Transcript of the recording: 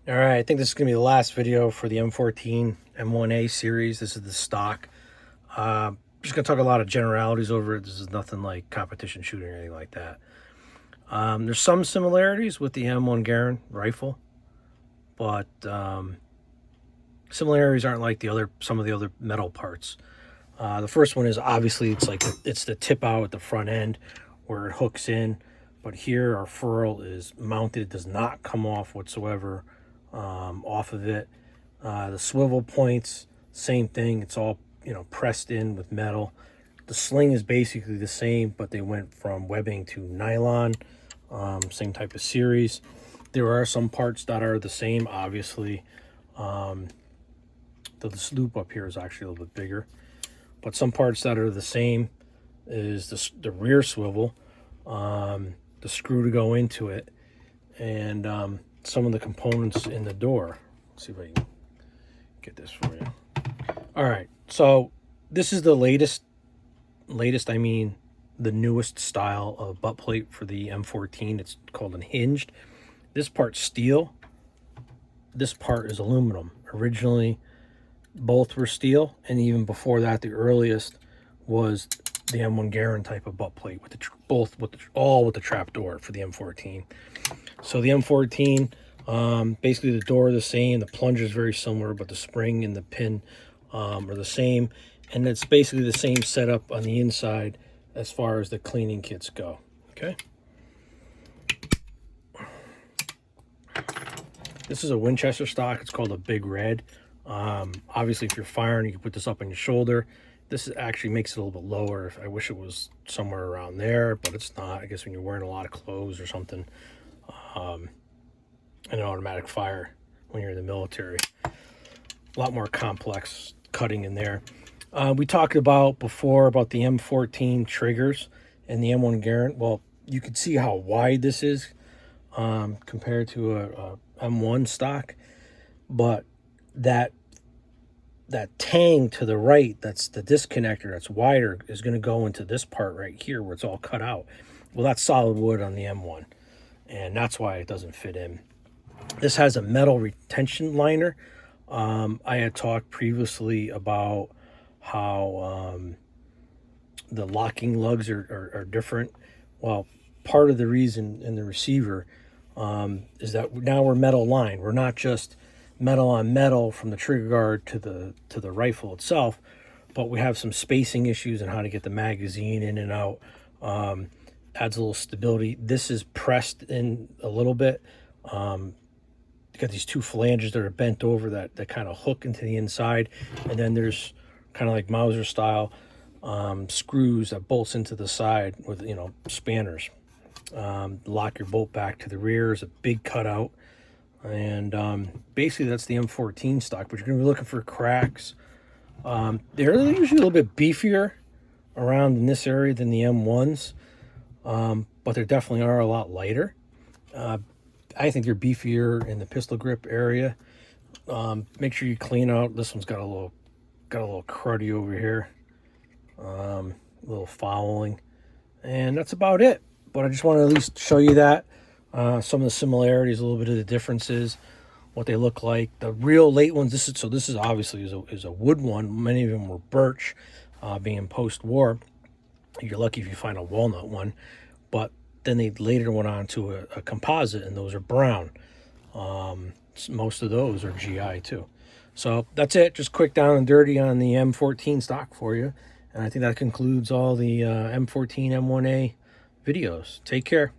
All right, I think this is going to be the last video for the M14 M1A series. This is the stock. Just going to talk a lot of generalities over it. This is nothing like competition shooting or anything like that. There's some similarities with the M1 Garand rifle, but similarities aren't like some of the other metal parts. The first one is obviously it's the tip out at the front end where it hooks in, but here our ferrule is mounted. It does not come off whatsoever off of it. The swivel points, same thing. It's all pressed in with metal. The sling is basically the same, but they went from webbing to nylon. Same type of series. There are some parts that are the same, obviously. This loop up here is actually a little bit bigger, but some parts that are the same is the rear swivel, the screw to go into it, and some of the components in the door. Let's see if I can get this for you. All right, so this is the latest, I mean the newest style of butt plate for the M14. It's called unhinged. This part's steel, this part is aluminum. Originally both were steel, and even before that the earliest was the M1 Garand type of butt plate with all with the trap door for the M14. So the M14, basically the door is the same, the plunger is very similar, but the spring and the pin are the same, and it's basically the same setup on the inside as far as the cleaning kits go. Okay, this is a Winchester stock. It's called a Big Red. Obviously if you're firing, you can put this up on your shoulder. This actually makes it a little bit lower. I wish it was somewhere around there, but it's not. I guess when you're wearing a lot of clothes or something, an automatic fire when you're in the military. A lot more complex cutting in there. We talked about before about the M14 triggers and the M1 Garand. Well, you can see how wide this is compared to a M1 stock, but that tang to the right, that's the disconnector that's wider, is going to go into this part right here where it's all cut out. Well, that's solid wood on the M1, and that's why it doesn't fit in. This has a metal retention liner. I had talked previously about how the locking lugs are different. Well, part of the reason in the receiver is that now we're metal lined. We're not just metal on metal from the trigger guard to the rifle itself, but we have some spacing issues and how to get the magazine in and out. Adds a little stability. This is pressed in a little bit. You got these two flanges that are bent over that kind of hook into the inside, and then there's kind of like Mauser style screws that bolts into the side with spanners. Lock your bolt back to the rear is a big cutout. And basically that's the M14 stock, but you're going to be looking for cracks. They're usually a little bit beefier around in this area than the M1s, but they definitely are a lot lighter. I think they're beefier in the pistol grip area. Make sure you clean out. This one's got a little cruddy over here, a little fouling, and that's about it. But I just want to at least show you that. Some of the similarities, a little bit of the differences, what they look like. The real late ones, this is obviously is a wood one. Many of them were birch, being post-war. You're lucky if you find a walnut one, but then they later went on to a composite, and those are brown. Most of those are GI too. So that's it. Just quick down and dirty on the M14 stock for you, and I think that concludes all the M14 M1A videos. Take care.